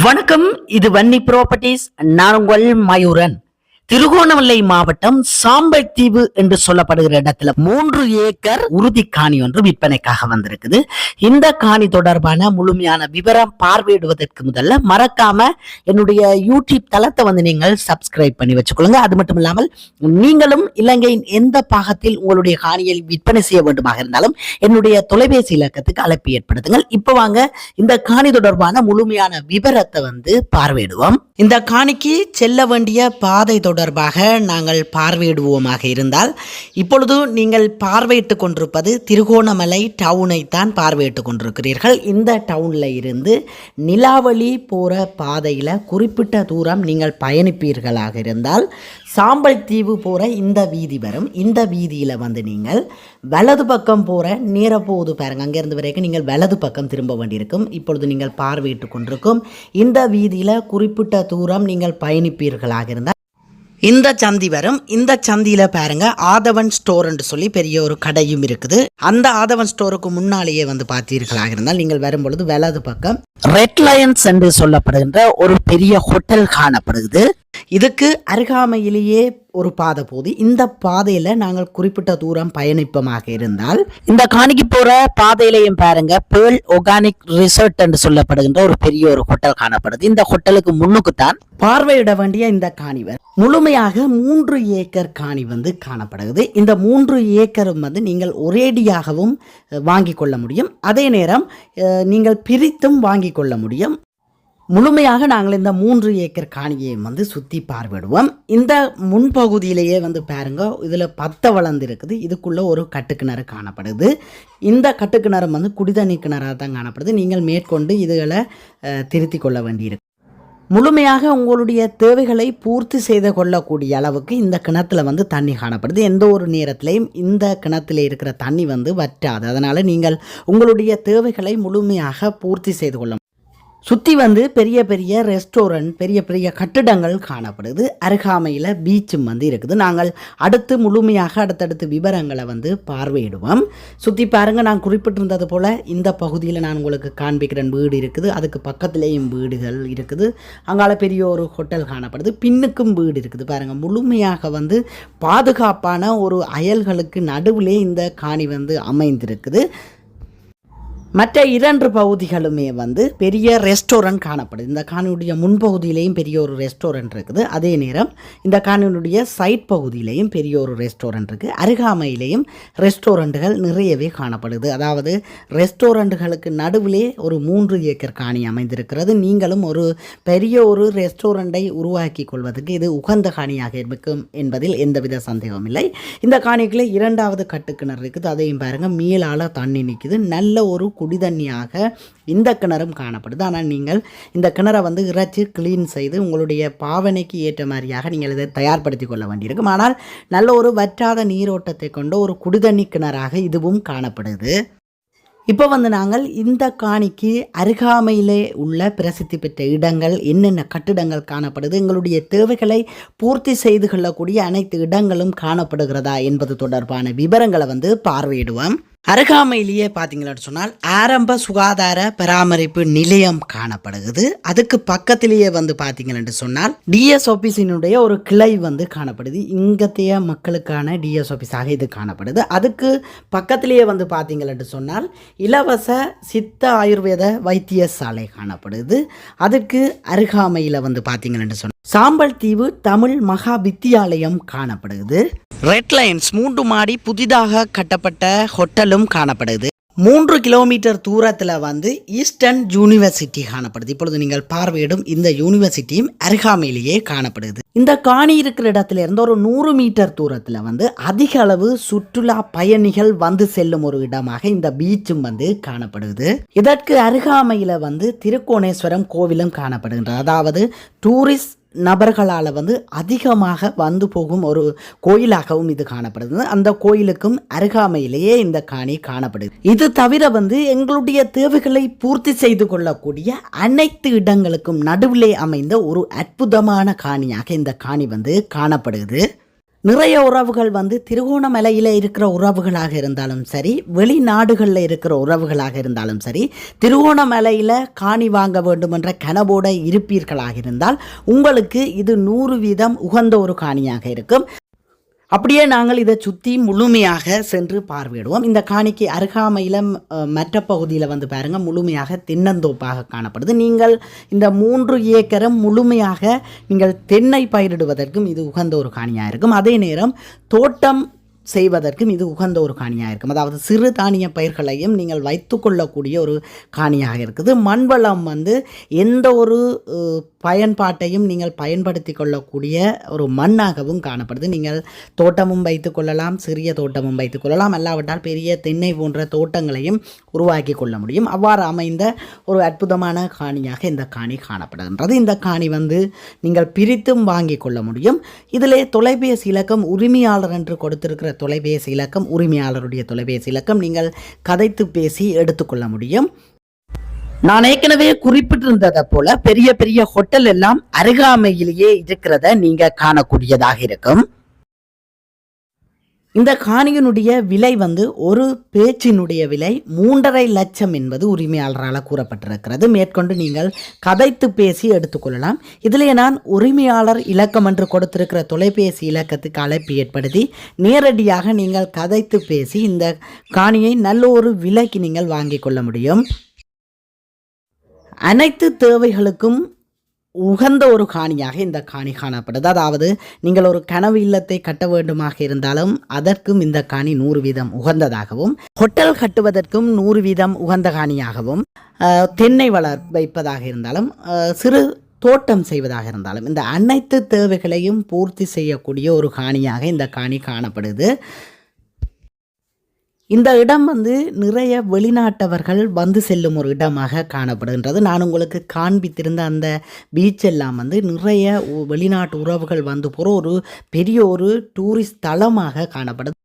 வணக்கம். இது வன்னி ப்ராப்பர்ட்டிஸ். நான் உங்கள் மயூரன். திருகோணமலை மாவட்டம் சாம்பல்தீவு என்று சொல்லப்படுகிற இடத்துல 3 ஏக்கர் உறுதி காணி ஒன்று விற்பனைக்காக வந்திருக்குது. இந்த காணி தொடர்பான முழுமையான விவரம் பார்வையிடுவதற்கு முதல்ல மறக்காம என்னுடைய யூடியூப் தளத்தை நீங்கள் சப்ஸ்கிரைப் பண்ணி வச்சுக்கொள்ளுங்க. அது மட்டும் இல்லாமல் நீங்களும் இலங்கையின் எந்த பாகத்தில் உங்களுடைய காணியை விற்பனை செய்ய வேண்டுமாக இருந்தாலும் என்னுடைய தொலைபேசி இலக்கத்துக்கு அழைப்பு ஏற்படுத்துங்கள். இப்ப வாங்க இந்த காணி தொடர்பான முழுமையான விவரத்தை பார்வையிடுவோம். இந்த காணிக்கு செல்ல வேண்டிய பாதை தொடர்பாக நாங்கள் பார்வையிடுவோமாக இருந்தால், இப்பொழுது நீங்கள் பார்வையிட்டுக் கொண்டிருப்பது திருகோணமலை டவுனை தான் பார்வையிட்டுக் கொண்டிருக்கிறீர்கள். இந்த டவுன்ல இருந்து நிலாவளி போற பாதையில குறிப்பிட்ட தூரம் நீங்கள் பயணிப்பீர்களாக இருந்தால் சாம்பல்தீவு போற இந்த வீதி வரும். இந்த வீதியில நீங்கள் வலது பக்கம் போற நேர போகுது பாருங்க. அங்கிருந்து வரைக்கும் நீங்கள் வலது பக்கம் திரும்ப வேண்டியிருக்கும். இப்பொழுது நீங்கள் பார்வையிட்டுக் கொண்டிருக்கும் இந்த வீதியில குறிப்பிட்ட தூரம் நீங்கள் பயணிப்பீர்களாக இருந்தால் இந்த சந்தி வரும். இந்த சந்தியில பாருங்க ஆதவன் ஸ்டோர் என்று சொல்லி பெரிய ஒரு கடையும் இருக்குது. அந்த ஆதவன் ஸ்டோருக்கு முன்னாலேயே பார்த்தீர்களாக இருந்தால் நீங்கள் வரும்பொழுது வலது பக்கம் ரெட் லயன்ஸ் என்று சொல்லப்படுகின்ற ஒரு பெரிய ஹோட்டல் காணப்படுகிறது. இதுக்கு அருகாமையிலேயே ஒரு பாதை போகுது. இந்த பாதையில நாங்கள் குறிப்பிட்ட தூரம் பயணிப்பமாக இருந்தால் இந்த காணிக்கு போற பாதையிலையும் பாருங்க பேர்ல் ஆர்கானிக் ரிசார்ட் என்று சொல்லப்படுகின்ற ஒரு பெரிய ஒரு ஹோட்டல் காணப்படுது. இந்த ஹோட்டலுக்கு முன்னுக்குத்தான் பார்வையிட வேண்டிய இந்த காணி முழுமையாக 3 ஏக்கர் காணி காணப்படுகிறது. இந்த 3 ஏக்கரும் நீங்கள் ஒரேடியாகவும் வாங்கி கொள்ள முடியும். அதே நேரம் நீங்கள் பிரித்தும் வாங்கி கொள்ள முடியும். முழுமையாக நாங்கள் இந்த 3 ஏக்கர் காணியை சுற்றி பார்வையிடுவோம். இந்த முன்பகுதியிலேயே பாருங்க, இதில் 10 வளர்ந்து இருக்குது. இதுக்குள்ள ஒரு கட்டுக்கிணறு காணப்படுது. இந்த கட்டுக்கிணறு குடிதண்ணி கிணறாக தான் காணப்படுது. நீங்கள் மேற்கொண்டு இதுகளை திருத்தி கொள்ள வேண்டியிருக்கு. முழுமையாக உங்களுடைய தேவைகளை பூர்த்தி செய்து கொள்ளக்கூடிய அளவுக்கு இந்த கிணத்துல தண்ணி காணப்படுது. எந்த ஒரு நேரத்திலையும் இந்த கிணத்துல இருக்கிற தண்ணி வற்றாது. அதனால் நீங்கள் உங்களுடைய தேவைகளை முழுமையாக பூர்த்தி செய்து கொள்ள. சுற்றி பெரிய பெரிய ரெஸ்டாரண்ட், பெரிய பெரிய கட்டிடங்கள் காணப்படுது. அருகாமையில் பீச்சும் இருக்குது. நாங்கள் முழுமையாக அடுத்தடுத்து விவரங்களை பார்வையிடுவோம். சுற்றி பாருங்கள், நான் குறிப்பிட்டிருந்தது போல் இந்த பகுதியில் நான் உங்களுக்கு காண்பிக்கிறேன். வீடு இருக்குது, அதுக்கு பக்கத்துலேயும் வீடுகள் இருக்குது. அங்கால பெரிய ஒரு ஹோட்டல் காணப்படுது. பின்னுக்கும் வீடு இருக்குது. பாருங்கள், முழுமையாக பாதுகாப்பான ஒரு அயல்களுக்கு நடுவிலே இந்த காணி அமைந்திருக்குது. மற்ற 2 பகுதிகளுமே பெரிய ரெஸ்டாரண்ட் காணப்படுது. இந்த காணியுடைய முன்பகுதியிலையும் பெரிய ஒரு ரெஸ்டாரண்ட் இருக்குது. அதே நேரம் இந்த காணியுடைய சைட் பகுதியிலையும் பெரிய ஒரு ரெஸ்டாரண்ட் இருக்குது. அருகாமையிலையும் ரெஸ்டாரண்ட்டுகள் நிறையவே காணப்படுது. அதாவது ரெஸ்டாரண்ட்டுகளுக்கு நடுவிலே ஒரு 3 ஏக்கர் காணி அமைந்திருக்கிறது. நீங்களும் ஒரு பெரிய ஒரு ரெஸ்டாரண்ட்டை உருவாக்கி கொள்வதற்கு இது உகந்த காணியாக இருக்கும் என்பதில் எந்தவித சந்தேகமும் இல்லை. இந்த காணிக்குள்ளே 2வது கட்டுக்கிணறு இருக்குது. அதையும் பாருங்கள், மேலால் தண்ணி நிற்குது. நல்ல ஒரு குடிதண்ணியாக இந்த கிணறும் காணப்படுது. ஆனால் நீங்கள் இந்த கிணறை இறைச்சி கிளீன் செய்து உங்களுடைய பாவனைக்கு ஏற்ற மாதிரியாக நீங்கள் இதை தயார்படுத்தி கொள்ள வேண்டியிருக்கும். ஆனால் நல்ல ஒரு வற்றாத நீரோட்டத்தை கொண்ட ஒரு குடிதண்ணி கிணறாக இதுவும் காணப்படுது. இப்போ நாங்கள் இந்த காணிக்கு அருகாமையிலே உள்ள பிரசித்தி பெற்ற இடங்கள், என்னென்ன கட்டிடங்கள் காணப்படுது, எங்களுடைய தேவைகளை பூர்த்தி செய்து கொள்ளக்கூடிய அனைத்து இடங்களும் காணப்படுகிறதா என்பது தொடர்பான விவரங்களை பார்வையிடுவோம். அருகாமையிலேயே பார்த்தீங்கன்னு சொன்னால் ஆரம்ப சுகாதார பராமரிப்பு நிலையம் காணப்படுகிறது. அதுக்கு பக்கத்திலேயே பார்த்தீங்கன்னு சொன்னால் டிஎஸ் ஆபீஸினுடைய ஒரு கிளை காணப்படுது. இங்கத்தைய மக்களுக்கான டிஎஸ் ஆபீஸாக இது காணப்படுது. அதுக்கு பக்கத்திலேயே பார்த்தீங்கன்னு சொன்னால் இலவச சித்த ஆயுர்வேத வைத்தியசாலை காணப்படுது. அதுக்கு அருகாமையில் பார்த்தீங்கன்னு சொன்னால் சாம்பல்தீவு தமிழ் மகா வித்தியாலயம் காணப்படுது. ரெட் லைன்ஸ் 3 மாடி புதிதாக கட்டப்பட்ட ஹோட்டலும் காணப்படுது. 3 கிலோமீட்டர் தூரத்தில் ஈஸ்டர்ன் யூனிவர்சிட்டி காணப்படுது. இப்பொழுது நீங்கள் பார்வையிடும் இந்த யூனிவர்சிட்டியும் அருகாமையிலேயே காணப்படுது. இந்த காணி இருக்கிற இடத்துல இருந்து ஒரு 100 மீட்டர் தூரத்தில் அதிக அளவு சுற்றுலா பயணிகள் செல்லும் ஒரு இடமாக இந்த பீச்சும் காணப்படுது. இதற்கு அருகாமையில் திருக்கோணேஸ்வரம் கோவிலும் காணப்படுகின்றது. அதாவது டூரிஸ்ட் நபர்களால் அதிகமாக போகும் ஒரு கோயிலாகவும் இது காணப்படுது. அந்த கோயிலுக்கும் அருகாமையிலேயே இந்த காணி காணப்படுது. இது தவிர எங்களுடைய தேவைகளை பூர்த்தி செய்து கொள்ளக்கூடிய அனைத்து இடங்களுக்கும் நடுவிலே அமைந்த ஒரு அற்புதமான காணியாக இந்த காணி காணப்படுது. நிறைய உறவுகள் வந்து திருகோணமலையில் இருக்கிற உறவுகளாக இருந்தாலும் சரி, வெளிநாடுகளில் இருக்கிற உறவுகளாக இருந்தாலும் சரி, திருகோணமலையில் காணி வாங்க வேண்டும் என்ற கனவோட இருப்பீர்களாக இருந்தால் உங்களுக்கு இது 100% உகந்த ஒரு காணியாக இருக்கும். அப்படியே நாங்கள் இதை சுற்றி முழுமையாக சென்று பார்வையிடுவோம். இந்த காணிக்கு அருகாமையில் மற்ற பகுதியில் வந்து பாருங்கள், முழுமையாக தென்னந்தோப்பாக காணப்படுது. நீங்கள் இந்த 3 ஏக்கரும் முழுமையாக நீங்கள் தென்னை பயிரிடுவதற்கும் இது உகந்த ஒரு காணியாக இருக்கும். அதே நேரம் தோட்டம் செய்வதற்கும் இது உகந்த ஒரு காணியாக இருக்கும். அதாவது சிறு தானிய பயிர்களையும் நீங்கள் வைத்துக்கொள்ளக்கூடிய ஒரு காணியாக இருக்குது. மண்வளம் வந்து எந்த ஒரு பயன்பாட்டையும் நீங்கள் பயன்படுத்தி கொள்ளக்கூடிய ஒரு மண்ணாகவும் காணப்படுது. நீங்கள் தோட்டமும் வைத்துக்கொள்ளலாம், சிறிய தோட்டமும் வைத்துக்கொள்ளலாம், அல்லாவிட்டால் பெரிய தென்னை போன்ற தோட்டங்களையும் உருவாக்கி கொள்ள முடியும். அவ்வாறு அமைந்த ஒரு அற்புதமான காணியாக இந்த காணி காணப்படுகின்றது. இந்த காணி வந்து நீங்கள் பிரித்தும் வாங்கி கொள்ள முடியும். இதிலே தொலைபேசி இலக்கம் உரிமையாளர் என்று கொடுத்திருக்கிற தொலைபேசி இலக்கம், உரிமையாளருடைய தொலைபேசி இலக்கம், நீங்கள் கதைத்து பேசி எடுத்துக்கொள்ள முடியும். நான் ஏற்கனவே குறிப்பிட்டிருந்ததை போல பெரிய பெரிய ஹோட்டல் எல்லாம் அருகாமையிலேயே இருக்கிறத நீங்க காணக்கூடியதாக இருக்கும். இந்த காணியினுடைய விலை வந்து ஒரு பேச்சினுடைய விலை 3.5 லட்சம் என்பது உரிமையாளரால் கூறப்பட்டிருக்கிறது. மேற்கொண்டு நீங்கள் கதைத்து பேசி எடுத்துக்கொள்ளலாம். இதிலே நான் உரிமையாளர் இலக்கம் என்று கொடுத்திருக்கிற தொலைபேசி இலக்கத்துக்கு அழைப்பு ஏற்படுத்தி நேரடியாக நீங்கள் கதைத்து பேசி இந்த காணியை நல்ல ஒரு விலைக்கு நீங்கள் வாங்கிக் கொள்ள முடியும். அனைத்து தேவைகளுக்கும் உகந்த ஒரு காணியாக இந்த காணி காணப்படுது. அதாவது நீங்கள் ஒரு கனவு இல்லத்தை கட்ட வேண்டுமாக இருந்தாலும் அதற்கும் இந்த காணி 100% உகந்ததாகவும், ஹோட்டல் கட்டுவதற்கும் 100% உகந்த காணியாகவும், தென்னை வைப்பதாக இருந்தாலும், சிறு தோட்டம் செய்வதாக இருந்தாலும், இந்த அனைத்து தேவைகளையும் பூர்த்தி செய்யக்கூடிய ஒரு காணியாக இந்த காணி காணப்படுது. இந்த இடம் வந்து நிறைய வெளிநாட்டவர்கள் வந்து செல்லும் ஒரு இடமாக காணப்படுகின்றது. நான் உங்களுக்கு காண்பித்திருந்த அந்த பீச் எல்லாம் வந்து நிறைய வெளிநாட்டு உறவுகள் வந்து போகிற ஒரு பெரிய ஒரு டூரிஸ்ட் தலமாக காணப்படுது.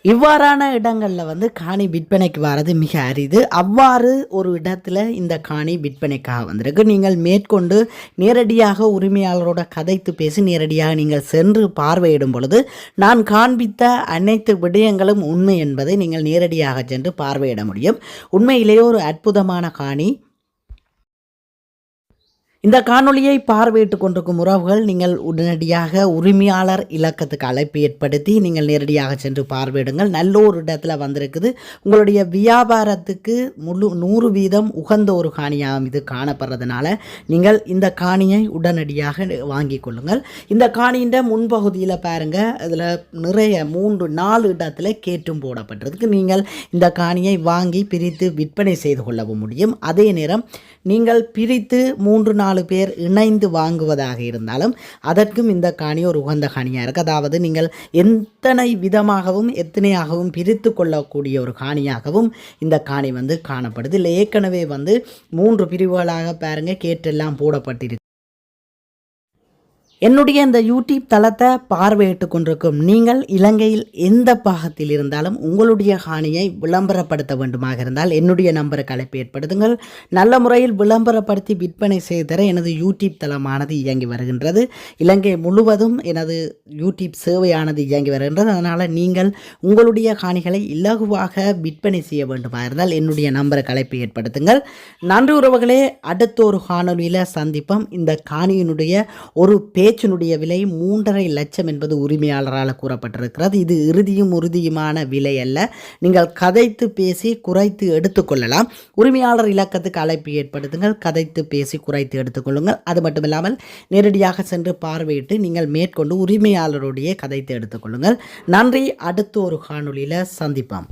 இவ்வாறான இடங்களில் வந்து காணி விற்பனைக்கு வர்றது மிக அரிது. அவ்வாறு ஒரு இடத்துல இந்த காணி விற்பனைக்காக வந்திருக்கு. நீங்கள் மேற்கொண்டு நேரடியாக உரிமையாளரோட கதைத்து பேசி நேரடியாக நீங்கள் சென்று பார்வையிடும் பொழுது நான் காண்பித்த அனைத்து விடயங்களும் உண்மை என்பதை நீங்கள் நேரடியாக சென்று பார்வையிட முடியும். உண்மையிலேயே ஒரு அற்புதமான காணி. இந்த காணொளியை பார்வையிட்டுக் கொண்டிருக்கும் உறவுகள் நீங்கள் உடனடியாக உரிமையாளர் இலக்கத்துக்கு அழைப்பு ஏற்படுத்தி நீங்கள் நேரடியாக சென்று பார்வையிடுங்கள். நல்ல ஒரு இடத்துல வந்திருக்குது. உங்களுடைய வியாபாரத்துக்கு 100% உகந்த ஒரு காணியாக இது காணப்படுறதுனால நீங்கள் இந்த காணியை உடனடியாக வாங்கி கொள்ளுங்கள். இந்த காணியின் முன்பகுதியில் பாருங்கள், இதில் நிறைய 3-4 இடத்துல கேட்டும் போடப்பட்டிருக்கு. நீங்கள் இந்த காணியை வாங்கி பிரித்து விற்பனை செய்து கொள்ளவும் முடியும். அதே நேரம் நீங்கள் பிரித்து 3-4 பேர் இணைந்து வாங்குவதாக இருந்தாலும் அதற்கும் இந்த காணி ஒரு உகந்த காணியாக இருக்குது. அதாவது நீங்கள் எத்தனை விதமாகவும் எத்தனையாகவும் பிரித்து கொள்ளக்கூடிய ஒரு காணியாகவும் இந்த காணி வந்து காணப்படுது. இல்லை ஏற்கனவே வந்து 3 பிரிவுகளாக பாருங்கள் கேட்டெல்லாம் போடப்பட்டிருக்கு. என்னுடைய இந்த யூடியூப் தளத்தை பார்வையிட்டு கொண்டிருக்கும் நீங்கள் இலங்கையில் எந்த பாகத்தில் இருந்தாலும் உங்களுடைய காணியை விளம்பரப்படுத்த வேண்டுமாக இருந்தால் என்னுடைய நம்பருக்கு அழைப்பு ஏற்படுத்துங்கள். நல்ல முறையில் விளம்பரப்படுத்தி விற்பனை செய்து தர எனது யூடியூப் தளமானது இயங்கி வருகின்றது. இலங்கை முழுவதும் எனது யூடியூப் சேவையானது இயங்கி வருகின்றது. அதனால் நீங்கள் உங்களுடைய காணிகளை இலகுவாக விற்பனை செய்ய வேண்டுமாக இருந்தால் என்னுடைய நம்பருக்கு அழைப்பு ஏற்படுத்துங்கள். நன்றி உறவுகளே, அடுத்த ஒரு காணொலியில் சந்திப்போம். இந்த காணியினுடைய ஒரு பேச்சினுடைய விலை 3.5 லட்சம் என்பது உரிமையாளரால் கூறப்பட்டிருக்கிறது. இது இறுதியும் உறுதியுமான விலை அல்ல. நீங்கள் கதைத்து பேசி குறைத்து எடுத்துக்கொள்ளலாம். உரிமையாளர் இலக்கத்துக்கு அழைப்பு ஏற்படுத்துங்கள். கதைத்து பேசி குறைத்து எடுத்துக்கொள்ளுங்கள். அது மட்டும் இல்லாமல் நேரடியாக சென்று பார்வையிட்டு நீங்கள் மேற்கொண்டு உரிமையாளருடைய கதைத்து எடுத்துக்கொள்ளுங்கள். நன்றி. அடுத்த ஒரு காணொலியில் சந்திப்போம்.